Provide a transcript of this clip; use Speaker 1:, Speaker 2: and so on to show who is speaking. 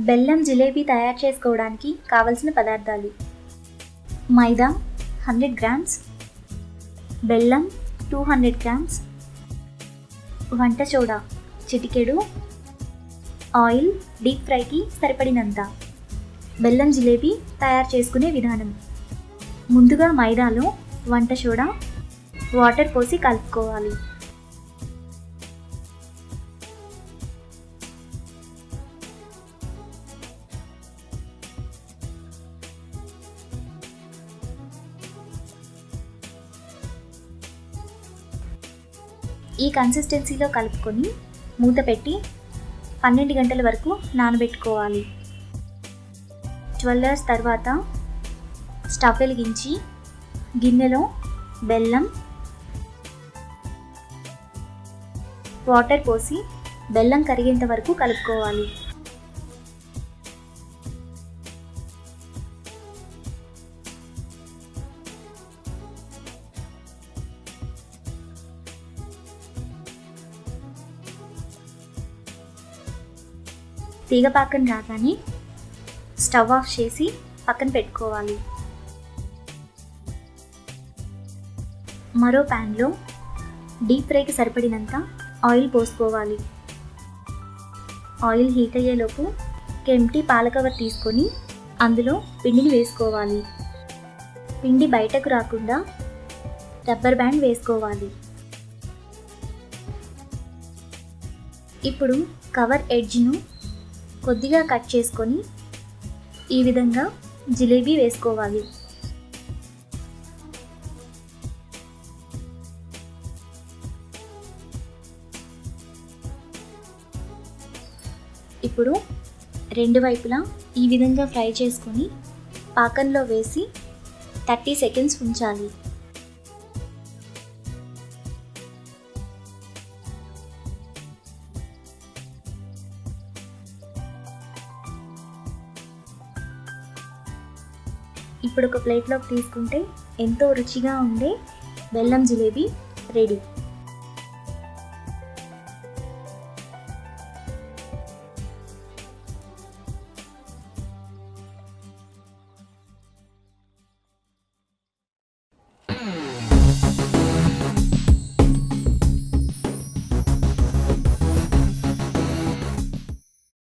Speaker 1: బెల్లం జిలేబీ తయారు చేసుకోవడానికి కావలసిన పదార్థాలు: మైదా 100 గ్రామ్స్, బెల్లం 200 గ్రామ్స్, వంట సోడా చిటికెడు, ఆయిల్ డీప్ ఫ్రైకి సరిపడినంత. బెల్లం జిలేబీ తయారు చేసుకునే విధానం: ముందుగా మైదాలో వంట సోడా, వాటర్ పోసి కలుపుకోవాలి. ఈ కన్సిస్టెన్సీలో కలుపుకొని మూత పెట్టి 12 గంటల వరకు నానబెట్టుకోవాలి. 12 hours తర్వాత స్టవ్ వెలిగించి గిన్నెలో బెల్లం, వాటర్ పోసి బెల్లం కరిగేంత వరకు కలుపుకోవాలి. తీగపాకం రాగానే స్టవ్ ఆఫ్ చేసి పక్కన పెట్టుకోవాలి. మరో ప్యాన్లో డీప్ ఫ్రైకి సరిపడినంత ఆయిల్ పోసుకోవాలి. ఆయిల్ హీట్ అయ్యేలోపు ఎంటీ పాల కవర్ తీసుకొని అందులో పిండిని వేసుకోవాలి. పిండి బయటకు రాకుండా రబ్బర్ బ్యాండ్ వేసుకోవాలి. ఇప్పుడు కవర్ ఎడ్జ్ను కొద్దిగా కట్ చేసుకొని ఈ విధంగా జిలేబీ వేసుకోవాలి. ఇప్పుడు రెండు వైపులా ఈ విధంగా ఫ్రై చేసుకొని పాకంలో వేసి 30 seconds ఉంచాలి. ఇప్పుడు ఒక ప్లేట్లోకి తీసుకుంటే ఎంతో రుచిగా ఉండే బెల్లం జిలేబీ రెడీ.